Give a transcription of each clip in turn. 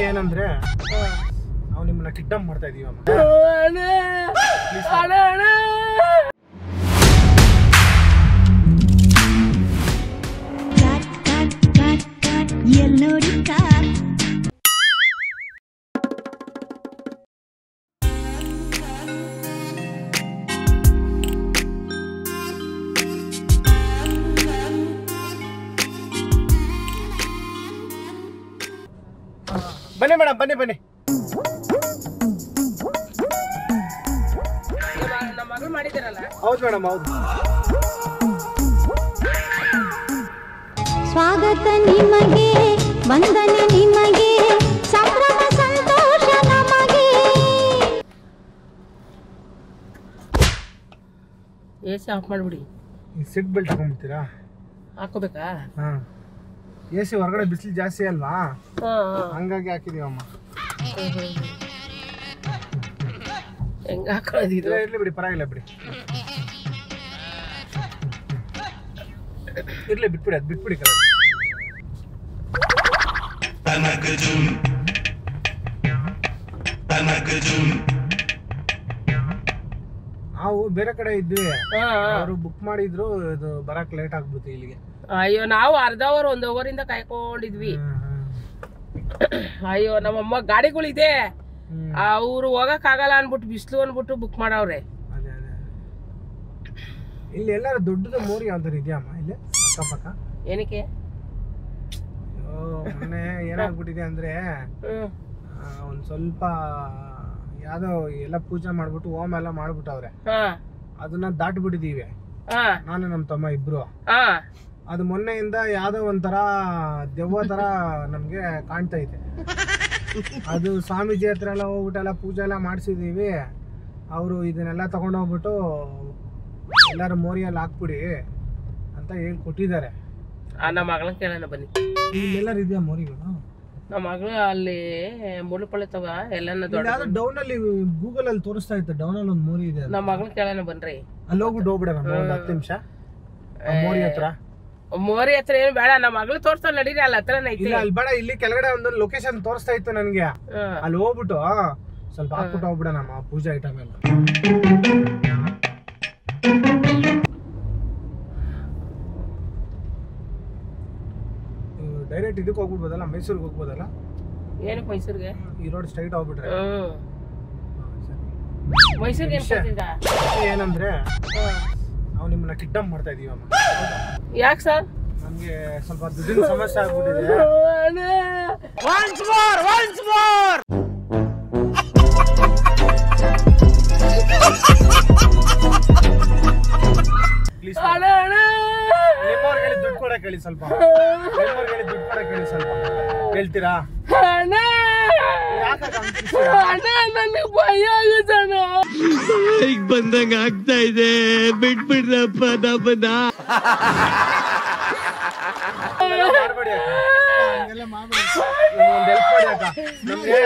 ಏನಂದ್ರೆ ನಾವು ನಿಮ್ಮನ್ನ ಕಿಡ್ನಾಪ್ ಮಾಡ್ತಾ ಇದೀವಿ ಅಮ್ಮ. ಬನ್ನಿ ಮೇಡಮ್, ಬನ್ನಿ ಬನ್ನಿ. ಹೌದು ಮೇಡಮ್, ಹೌದು. ಸ್ವಾಗತ ನಿಮಗೆ, ವಂದನೆ ನಿಮಗೆ, ಸಂಭ್ರಮ ಸಂತೋಷ ನಮಗೆ. ಎಸಿ ಆಫ್ ಮಾಡಿಬಿಡಿ. ಸೀಟ್ ಬೆಲ್ಟ್ ಹಾಕೊಂಡ್ಬಿಡ್ತೀರಾ? ಹಾಕೋಬೇಕಾ? ಹಾಂ, ಎ ಸಿ ಹೊರಗಡೆ ಬಿಸಿಲು ಜಾಸ್ತಿ ಅಲ್ವಾ, ಹಂಗಾಗಿ ಹಾಕಿದೀವಮ್ಮ. ಹೆಂಗ ಹಾಕೋದಿದ್ರು? ಇರ್ಲಿ ಬಿಡಿ, ಪರವಾಗಿಲ್ಲ ಬಿಡಿ, ಇರ್ಲಿ, ಬಿಟ್ಬಿಡಿ, ಅದು ಬಿಟ್ಬಿಡಿ. ನಾವು ಬೇರೆ ಕಡೆ ಇದ್ವಿ, ಅವರು ಬುಕ್ ಮಾಡಿದ್ರು, ಇದು ಬರಕ್ ಲೇಟ್ ಆಗ್ಬಿಡುತ್ತೆ ಇಲ್ಲಿಗೆ. ಅಯ್ಯೋ, ನಾವು ಅರ್ಧ ಅವರ್ 1 ಅವರಿಂದ ಕಾಯ್ಕೊಂಡಿದ್ವಿ. ಅಯ್ಯೋ, ನಮ್ಮಮ್ಮ ಗಾಡಿಗಳಿದೆ, ಅವ್ರು ಹೋಗಕ್ ಆಗಲ್ಲ ಅನ್ಬಿಟ್ಟು ಬಿಸಿಲು ಅನ್ಬಿಟ್ಟು ಬುಕ್ ಮಾಡವ್ರೆ. ಅದೇ ಅದೇ, ಇಲ್ಲಿ ಎಲ್ಲಾರು ದೊಡ್ಡದು ಮೋರಿ ಯಾವ್ದಾರು ಇದೆಯಮ್ಮ ಇಲ್ಲಿ ಅಕ್ಕಪಕ್ಕ? ಏನಕ್ಕೆ? ಮೊನ್ನೆ ಏನಾಗ್ಬಿಟ್ಟಿದೆ ಅಂದ್ರೆ, ಒಂದ್ ಸ್ವಲ್ಪ ಯಾವ್ದೋ ಎಲ್ಲ ಪೂಜೆ ಮಾಡ್ಬಿಟ್ಟು ಹೋಮ ಎಲ್ಲ ಮಾಡ್ಬಿಟ್ಟವ್ರೆ, ಅದನ್ನ ದಾಟ್ಬಿಟ್ಟಿದೀವಿ ನಾನು ನಮ್ಮ ತಮ್ಮ ಇಬ್ರು. ಅದು ಮೊನ್ನೆಯಿಂದ ಯಾವ್ದೋ ಒಂಥರ ದೆವ್ವ ತರ ನಮ್ಗೆ ಕಾಣ್ತಾ ಇದೆ. ಅದು ಸ್ವಾಮೀಜಿ ಹತ್ರ ಎಲ್ಲ ಹೋಗ್ಬಿಟ್ಟು ಎಲ್ಲ ಪೂಜೆ ಎಲ್ಲ ಮಾಡಿಸಿದೀವಿ. ಅವರು ಇದನ್ನೆಲ್ಲ ತಗೊಂಡೋಗ್ಬಿಟ್ಟು ಎಲ್ಲಾರು ಮೋರಿಯಲ್ಲಿ ಹಾಕ್ಬಿಡಿ ಅಂತ ಹೇಳಿ ಕೊಟ್ಟಿದ್ದಾರೆ. ನಮ್ಮ ಮಗಳನ್ನ ಕೇಳೋಣ ಬನ್ನಿ. ಇಲ್ಲೆಲ್ಲರೂ ಇದೆಯಾ ಮೋರಿಗಳು? ನಮ್ಮ ಮಗಳು ಅಲ್ಲಿ ಮುಳುಪಳ್ಳಿ ತವ ಎಲ್ಲ ಡೌನ್ ಅಲ್ಲಿ ಗೂಗಲ್ ಅಲ್ಲಿ ತೋರಿಸ್ತಾ ಇತ್ತು, ಡೌನ್ ಅಲ್ಲಿ ಒಂದು ಮೋರಿ ಇದೆ. ನಮ್ಮ ಮಗಳನ್ನ ಕೇಳೋಣ ಬನ್ರಿ. ಅಲ್ಲಿ ಹೋಗ್ಬಿಟ್ಟು ಹೋಗ್ಬಿಡೋಣ ಒಂದು 10 ನಿಮಿಷ ಮೋರಿ ಹತ್ರ. ಮೋರಿ ಹತ್ರ ಏನು ಬೇಡ, ನಮ್ಮ ಮಗಳು ತೋರಿಸ್ತಾ ನಡೀರಿ, ಅಲ್ಲಿ ಹತ್ರನೇ ಐತಿ. ಇಲ್ಲ, ಅಲ್ಲಿ ಬೇಡ, ಇಲ್ಲಿ ಕೆಳಗಡೆ ಒಂದು ಲೊಕೇಶನ್ ತೋರಿಸ್ತಾ ಇತ್ತು ನನ್ಗೆ. ಅಲ್ಲಿ ಹೋಗ್ಬಿಟ್ಟು ಸ್ವಲ್ಪ ಹಾಕ್ಬಿಟ್ಟು ಹೋಗ್ಬಿಡೋಣ ಪೂಜಾ ಐಟಮ್ ಎಲ್ಲ. ಡೈರೆಕ್ಟ್ ಇದಕ್ಕೆ ಹೋಗ್ಬಿಡ್ಬೋದಲ್ಲ, ಮೈಸೂರಿಗೆ ಹೋಗ್ಬೋದಲ್ಲ? ಏನಕ್ಕೆ ಮೈಸೂರಿಗೆ? ಈ ರೋಡ್ ಸ್ಟ್ರೈಟ್ ಹೋಗ್ಬಿಟ್ರೆ ಮೈಸೂರಿಗೆ ಏನಂದ್ರೆ ನಾವು ನಿಮ್ಮನ್ನ ಕಿಡ್ನಾಪ್ ಮಾಡ್ತಾ ಇದೀವಿ ಅಮ್ಮ. ಯಾಕೆ ಸರ್? ನಮ್ಗೆ ಸ್ವಲ್ಪ ದುಡ್ಡಿನ ಸಮಸ್ಯೆ ಆಗ್ಬಿಟ್ಟಿದೆ. ಪ್ಲೀಸ್ ನಿಮ್ಮವ್ರಿಗೆ ದುಡ್ಡು ಕೊಡಕ್ಕೆ ಹೇಳಿ, ಸ್ವಲ್ಪ ನಿಮ್ಮವ್ರಿಗೆ ದುಡ್ಡು ಕೊಡಕ್ಕೆ ಹೇಳಿ, ಸ್ವಲ್ಪ ಹೇಳ್ತೀರಾ? ನನಗೆ ಭಯ ಆಗುತ್ತಣ್ಣ, ಈಗ ಬಂದಂಗ ಆಗ್ತಾ ಇದೆ, ಬಿಟ್ಬಿಡ್ರಪ್ಪ ನಮ್ಮನ್ನ. ಮಾಡ್ಬೇಡಿ ಅಕ್ಕ, ಹಂಗೆಲ್ಲ ಮಾಡ್ಬೇಡಿ. ಒಂದು ಹೆಲ್ಪ್ ಮಾಡಿ ಅಕ್ಕ, ನಮ್ಗೆ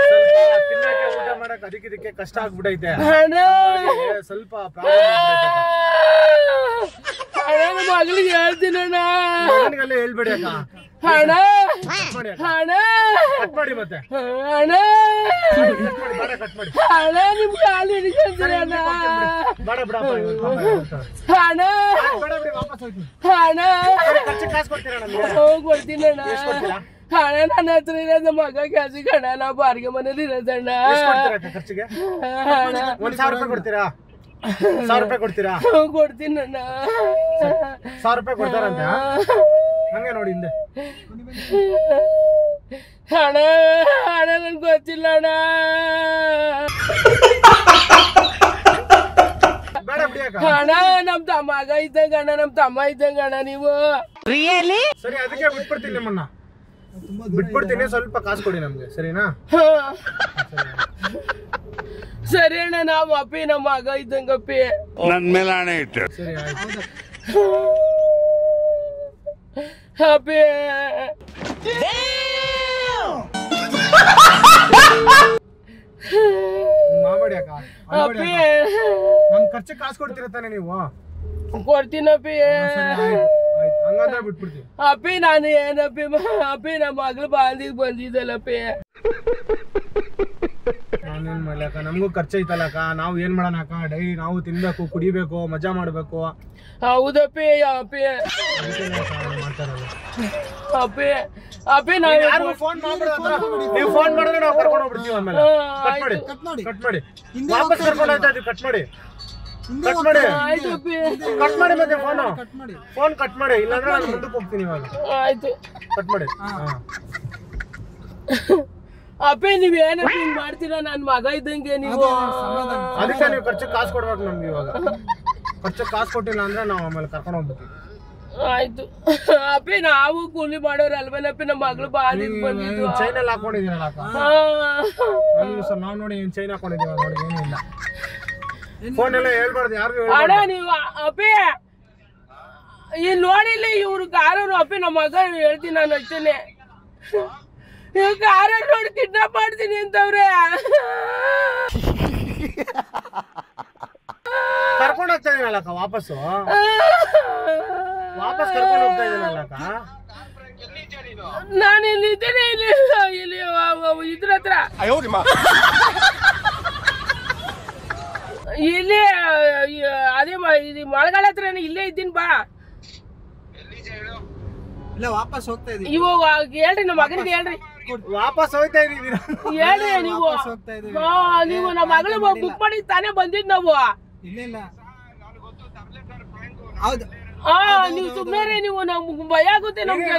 ಸ್ವಲ್ಪ ತಿನ್ನಕ್ಕೆ ಊಟ ಮಾಡಕ್ ಅದಕ್ಕೆ ಕಷ್ಟ ಆಗ್ಬಿಟ್ಟೈತೆ, ಸ್ವಲ್ಪ ಮಗಳಿಗೆ ಹೇಳ್ತೀನಣ್ಣ. ಮಗನಿಗೆಲ್ಲ ಹೇಳ್ಬೇಡಿ ಅಕ್ಕ. ಹಣ ಹಣ ಕಟ್ ಮಾಡಿ, ಮತ್ತೆ ಹಣ ಕಟ್ ಮಾಡಿ ಹಣ ನಿಮ್ ಕಾಲು ಹಿಡಿಸ್ತೀರ ಬೇಡ ಬಿಡಪ್ಪ, ಹಣ ಬೇಡ ಬಿಡಿ, ವಾಪಸ್ ಹೋಗ್ತೀನಿ. ಹಣ ಖರ್ಚು ಕಾಸು ಕೊಡ್ತೀರಾ ನಮ್ಗೆ? ಕೊಡ್ತೀನಣ್ಣ. ಹಣ ನನ್ನ ಹತ್ರ ಇರೋದು, ಮಗ ಕೆಲ್ಸಕ್ಕೆ ಹಣ ನಾವು ಬಾಡಿಗೆ ಮನೇಲಿ ಇರೋದಣ್ಣ. ಖರ್ಚಿಗೆ 1,000 ರೂಪಾಯಿ ಕೊಡ್ತೀರಾ? 1,000 ರೂಪಾಯಿ ಕೊಡ್ತೀರಾ? ಕೊಡ್ತೀನಣ್ಣ. 1,000 ರೂಪಾಯಿ ಕೊಡ್ತಾರಂತ? ಹಂಗೆ ನೋಡಿ ಹಿಂದೆ. ಹಣ ಹಣ ನನ್ಗೆ ಗೊತ್ತಿಲ್ಲ ಅಣ್ಣ. ಹಣ ನಮ್ ತಮ್ಮಗ ಇದ್ದಂಗ ಅಣ್ಣ, ನಮ್ ತಮ್ಮ ಇದ್ದಂಗ ಅಣ್ಣ ನೀವು. ಸರಿ, ಅದಕ್ಕೆ ಬಿಟ್ಬಿಡ್ತೀನಿ ನಿಮ್ಮನ್ನ, ಬಿಟ್ಬಿಡ್ತೀನಿ. ಸ್ವಲ್ಪ ಕಾಸು ಕೊಡಿ ನಮ್ಗೆ, ಸರಿನಾ? ಸರಿ ಅಣ್ಣ, ನಮ್ಮ ಅಪ್ಪಿ ನಮ್ಮ ಮಗ ಇದ್ದಂಗಪ್ಪಿ. ನನ್ ಮೇಲೆ ಹಣ ಇಟ್ಟು. ಸರಿ, ಆಯ್ತು. ಅಪ್ಪಿ ಮಾಡಬೇಡಿ ಅಕ್ಕ, ನಮ್ ಖರ್ಚು ಕಾಸು ಕೊಡ್ತೀರ ತಾನೆ ನೀವು? ಕೊಡ್ತೀನಪ್ಪಿ. ಹಂಗಂದ್ರೆ ಬಿಟ್ಬಿಡ್ತೀವಿ. ಅಪ್ಪಿ ನಾನು ಏನಪ್ಪಿ, ಅಪ್ಪಿ ನಮ್ಮ ಮಗಳು ಬಾಂದಿಗೆ ಬಂದಿದ್ದಲ್ಲಪ್ಪಿ. ನಾನೇನ್ ಮಾಡ್ಲಕ್ಕ, ನಮಗೂ ಖರ್ಚೈತಲ್ಲಕ್ಕ. ನಾವು ಏನ್ ಮಾಡೋಣ ಅಕ್ಕ, ಡೈಲಿ ನಾವು ತಿನ್ಬೇಕು, ಕುಡಿಬೇಕು, ಮಜಾ ಮಾಡ್ಬೇಕು. ಹೌದಪ್ಪಿ ಅಪ್ಪಿ ಮಾಡ್ತಾರಲ್ಲ ಅಪ್ಪಿ ಅಪ್ಪಿ ನಾವು ಫೋನ್ ಮಾಡ್ಬಿಡು. ನೀವು ಫೋನ್ ಮಾಡಿದ್ರೆ ನಾವು ಕರ್ಕೊಂಡು ಹೋಗ್ಬಿಡ್ತೀವಿ. ಆಮೇಲೆ ಕಟ್ ಮಾಡಿ ವಾಪಸ್ ಕರ್ಕೊಂಡು ಹೋಗ್ತಾ ಇದೀವಿ. ಕಟ್ ಮಾಡಿ ಆಯ್ತು ಅಪ್ಪಿ ಕಟ್ ಮಾಡಿ ಮತ್ತೆ ಫೋನ್ ಕಟ್ ಮಾಡಿ. ಇಲ್ಲಾಂದ್ರೆ ನಾನು ಮುಂದಕ್ಕೆ ಹೋಗ್ತೀನಿ ಇವಾಗ. ಆಯ್ತು ಕಟ್ ಮಾಡಿ. ಅಪ್ಪಿ ನೀವ್ ಏನಂತ ಹಿಂಗ್ ಮಾಡ್ತೀರಾ? ನನ್ ಮಗ ಇದ್ದಂಗೆ ನೀವು. ಅದಕ್ಕೆ ನೀವು ಖರ್ಚಿಗೆ ಕಾಸು ಕೊಡ್ಬೇಕು ನಮ್ಗೆ. ಇವಾಗ ಖರ್ಚಿಗೆ ಕಾಸು ಕೊಟ್ಟಿಲ್ಲ ಅಂದ್ರೆ ನಾವು ಆಮೇಲೆ ಕರ್ಕೊಂಡು ಹೋಗ್ಬಿಡ್ತೀವಿ. ಆಯ್ತು ಅಪ್ಪಿ, ನಾವು ಕೂಲಿ ಮಾಡೋರು ಅಲ್ವೇನಪ್ಪಿ? ನಮ್ಮ ಮಗಳು ಬಾಲಿ ಬಂದಿದ್ದು. ಚೈನಲ್ಲಿ ಹಾಕೊಂಡಿದ್ದೀರಲ್ಲ ಅಕ್ಕ. ಸರ್ ನಾವು ನೋಡಿ ಚೈನ್ ಹಾಕೊಂಡಿದ್ದೀವಿ ನೋಡಿ. ಏನೂ ಇಲ್ಲ. ಫೋನ್ ಎಲ್ಲ ಹೇಳ್ಬಾರ್ದು ಯಾರಿಗೂ. ಅಣ್ಣ ನೀವು ಅಪ್ಪಿ ಇಲ್ಲಿ ನೋಡಿಲ್ಲ ಇವ್ರು ಕಾರವ್ರು. ಅಪ್ಪಿ ನಮ್ಮ ಮಗ ಹೇಳ್ತೀನಿ ನಾನು ಅಷ್ಟೇನೆ. ಇವ್ ಕಾರ ನೋಡಿ ಕಿಡ್ನಾಪ್ ಮಾಡ್ತೀನಿ ಅಂತವ್ರೆ. ಕರ್ಕೊಂಡು ಹೋಗ್ತಾ ಇದೀನಲ್ಲಕ್ಕ ವಾಪಸ್ಸು. ಕರ್ಕೊಂಡು ಹೋಗ್ತಾ ಇದೀನಲ್ಲಕ್ಕ. ನಾನು ಇಲ್ಲಿ ಇದ್ದೀನಿ, ಇಲ್ಲಿ ಇದ್ರ ಹತ್ರ ಇಲ್ಲಿ ಅದೇ ಇದು ಮಳೆಗಾಲ ಹತ್ರ ಇಲ್ಲೇ ಇದ್ದೀನಿ. ಬಾ ಇಲ್ಲ ವಾಪಸ್ ಹೋಗ್ತಾ ಇದೀವಿ. ಇವಾಗ ಹೇಳ್ರಿ ನಮ್ಮ ಮಗನಿಗೆ ಹೇಳ್ರಿ. ವಾಪಸ್ ಹೋಗ್ತಾ ಇದೀವಿ ಹೇಳ್ರಿ ನೀವು. ನೀವು ನಮ್ಮ ಮಗಳು ಬುಕ್ ಮಾಡಿ ತಾನೇ ಬಂದಿದ್ ನಾವು. ಇಲ್ಲ ಹೌದು ನೀವು ಸುಮ್ಮನೆ ನೀವು ನಮ್ಗೆ ಭಯ ಆಗುತ್ತೆ ನಮ್ಗೆ.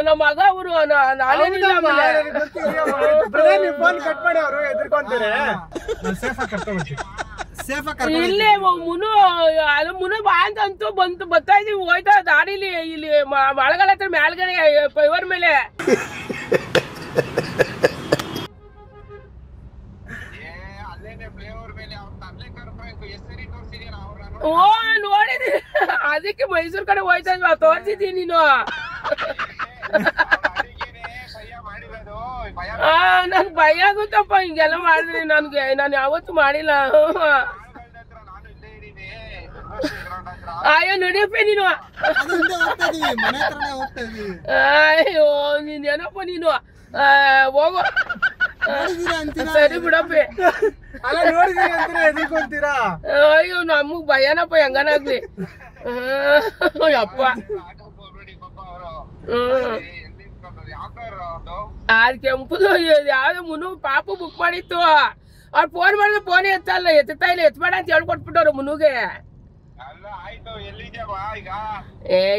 ನಮ್ಮ ಮಗ ಅವರು ನಾನೇನಿಲ್ಲ. ಇಲ್ಲೇ ಮುನು ಅದು ಮುನು ಬಾ ಅಂತೂ ಬರ್ತಾ ಇದೀವಿ. ಹೋಯ್ತಾ ದಾರಿಲಿ ಇಲ್ಲಿ ಮಳೆಗಾಲ ಹತ್ರ ಮೇಲ್ಗಡೆ ಪೈವರ್ ಮೇಲೆ. ಓ ನೋಡಿದಿ, ಅದಕ್ಕೆ ಮೈಸೂರ್ ಕಡೆ ಹೋಯ್ತಾ ಇದ್ವಿ. ತೋರ್ಸಿದ್ದೀನಿ ನೀನು. ನನ್ಗೆ ಭಯ ಆಗುತ್ತಪ್ಪ ಹಿಂಗೆಲ್ಲ ಮಾಡಿದ್ರಿ. ನಾನು ಯಾವತ್ತು ಮಾಡಿಲ್ಲ. ಅಯ್ಯೋ ನಡಿಯಪ್ಪ ನೀನು. ಅಯ್ಯೋ ನೀನೇನಪ್ಪ ನೀನು. ಹೋಗು ಸರಿ ಬಿಡಪ್ಪಿ. ಅಯ್ಯೋ ನಮಗ್ ಭಯನಪ್ಪ ಹೆಂಗನಾಗ್ಲಿ. ಅಪ್ಪ ಅದ್ ಕೆಂಪುದು ಯಾವ್ದು ಮುನು ಪಾಪು ಬುಕ್ ಮಾಡಿತ್ತು. ಅವ್ರು ಫೋನ್ ಮಾಡಿದ್ರೆ ಫೋನ್ ಎತ್ತಲ್ಲ, ಎತ್ತಾ ಇಲ್ಲ, ಎತ್ಬೇಡ ಅಂತ ಹೇಳ್ಕೊಟ್ಬಿಟ್ಟವ್ರು ಮುನುಗೆ.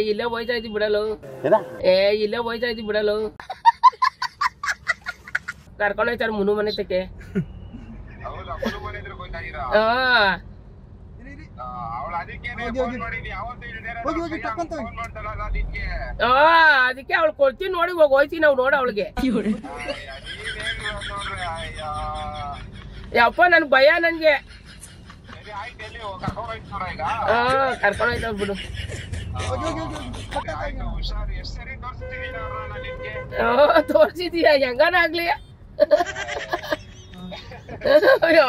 ಇಲ್ಲೇ ಹೋಯ್ತಾ ಇದ್ದಿ ಬಿಡಲು. ಇಲ್ಲೇ ಹೋಯ್ತಾ ಇದ್ದಿ ಬಿಡಲು. ಕರ್ಕೊಂಡು ಹೋಯ್ತಾರ ಮುನು ಮನೆ ತಕ್ಕೆ. ಅದಕ್ಕೆ ಅವಳು ಕೊಡ್ತೀನಿ ನೋಡಿ. ಹೋಗ್ತೀನಿ ನಾವು ನೋಡ ಅವಳಿಗೆ. ಯಪ್ಪ ನನ್ ಭಯ ನನ್ಗೆ. ಕರ್ಕೊಂಡು ಹೋಯ್ತಾವ್ ಬಿಡು. ತೋರ್ಸಿದೀಯ ಹೆಂಗನಾಗ್ಲಿ.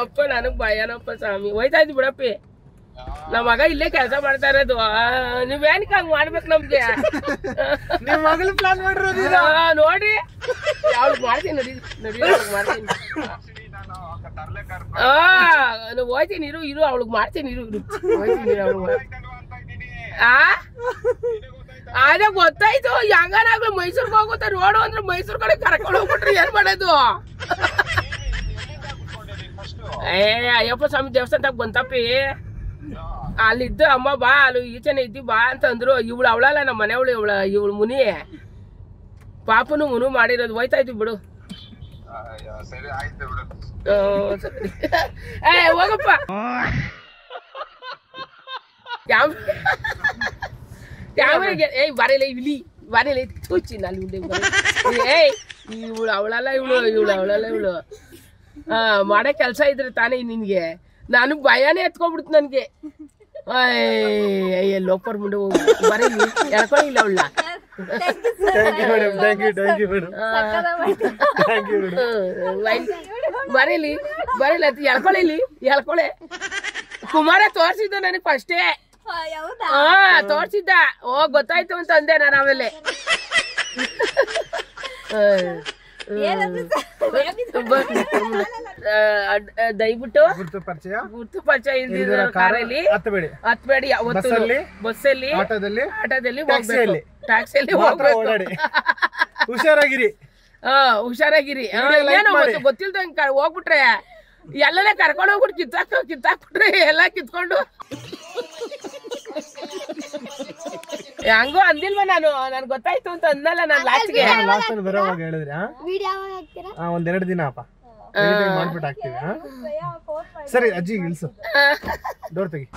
ಅಪ್ಪ ನನಗ್ ಭಯನಪ್ಪ ಸ್ವಾಮಿ. ಹೋಯ್ತಾ ಇದ್ವಿ ಬಿಡಪ್ಪಿ. ನಮ್ಮ ಮಗ ಇಲ್ಲೇ ಕೆಲಸ ಮಾಡ್ತಾ ಇರೋದು. ನೀವೇನಕ್ಕೆ ಹಂಗ್ ಮಾಡ್ಬೇಕು ನಮ್ಗೆ? ಪ್ಲಾನ್ ಮಾಡಿರೋದು ನೋಡ್ರಿ. ಅವ್ಳಿಗೆ ಮಾಡ್ತೀನಿ ನಡಿ ನಡಿ ಮಾಡ್ತೀನಿ. ಹೋಯ್ತೀನಿ ಇರು ಅವಳಿಗೆ ಮಾಡ್ತೀನಿ. ಹೋಯ್ತೀನಿ ಅದೇ ಗೊತ್ತಾಯ್ತು. ಹೆಂಗನಾಗ್ಲು ಮೈಸೂರ್ಗೆ ಹೋಗುತ್ತೆ ರೋಡು ಅಂದ್ರೆ ಮೈಸೂರ್ ಕಡೆ ಕರ್ಕೊಂಡು ಹೋಗ್ಬಿಟ್ರಿ ಏನ್ ಮಾಡೋದು? ಅಯ್ಯಪ್ಪ ಸ್ವಾಮಿ ದೇವಸ್ಥಾನ ಬಂತಪ್ಪಿ. ಅಲ್ಲಿದ್ದು ಅಮ್ಮ ಬಾ ಅಲ್ಲಿ ಈಚೆನೆ ಇದ್ದಿ ಬಾ ಅಂತಂದ್ರು. ಇವಳು ಅವಳಲ್ಲ ನಮ್ಮ ಮನೆಯವಳು. ಇವಳು ಮುನಿ ಪಾಪನು ಮುನು ಮಾಡಿರೋದು. ಹೋಯ್ತಾ ಇದ್ವಿ ಬಿಡು. ಹೋಗಪ್ಪ. ಕ್ಯಾಮ್ರಾಗೆ ಬರಲ್ಲ ಇಲ್ಲಿ ಬರಲ್ಲ ತುಚ್ಚಿ ನಲ್ಲಿ ಉಂಡೆ. ಇವಳು ಅವಳಲ್ಲ ಇವಳು ಮಾಡೋ ಕೆಲಸ ಇದ್ರೆ ತಾನೇ ನಿನ್ಗೆ. ನಾನು ಭಯನೇ ಎತ್ಕೊಂಡ್ಬಿಡ್ತು ನನ್ಗೆ. ಲೋಪರ್ ಮುಂಡೆ ಬರೀಲಿ ಎಳ್ಕೊಳ್ಳಿಲ್ಲ ಅವಳ. ಬರೀಲಿ ಅದು ಎಳ್ಕೊಳ್ಳೆ. ಕುಮಾರ ತೋರ್ಸಿದ್ದ ನನಗೆ ಫಸ್ಟೇ. ತೋರ್ಸಿದ್ದ. ಗೊತ್ತಾಯ್ತು ಅಂತ ಅಂದೆ ನಾನು ಆಮೇಲೆ. ದಯವಿಟ್ಟು ಗುರುತು ಪರಿಚಯ ಗುರ್ತು ಪರಿಚಯ ಇಲ್ದಿರೋ ಕಾರಲ್ಲಿ ಹತ್ತಬೇಡಿ. ಹತ್ಬೇಡಿ. ಯಾವತ್ತು ಬಸ್ಸಲ್ಲಿ ಆಟೋದಲ್ಲಿ ಹೋಗ್ಬೇಕು, ಟ್ಯಾಕ್ಸಿಯಲ್ಲಿ ಟ್ಯಾಕ್ಸಿಯಲ್ಲಿ ಮಾತ್ರ ಹೋಗ್ಬೇಕು. ಓಡಾಡಿ. ಹುಷಾರಾಗಿರಿ. ಹುಷಾರಾಗಿರಿ. ಏನೋ ಗೊತ್ತಿಲ್ದಂಗ ಹೋಗ್ಬಿಟ್ರೆ ಎಲ್ಲನೇ ಕರ್ಕೊಂಡು ಹೋಗ್ಬಿಟ್ಟು ಕಿತ್ತಾಕ್ಬಿಟ್ರೆ ಎಲ್ಲ ಕಿತ್ಕೊಂಡು ಹಂಗೋ ಅಂದಿಲ್ವ ನಾನು. ನನ್ ಗೊತ್ತಾಯ್ತು ಅಂತ ಅಂದಲ್ಲ ನಾನು ಲಾಸ್ಟ್ಗೆ. ಲಾಸ್ಟ್ ಅಲ್ಲಿ ಬರೋವಾಗ ಹೇಳಿದ್ರಿ ಒಂದೆರಡು ದಿನ ಅಪ್ಪ ಮಾಡ್ಬಿಟ್ಟು ಹಾಕ್ತೀವಿ. ಸರಿ ಅಜ್ಜಿ ಇಳಿಸು, ಡೋರ್ ತೆಗಿ.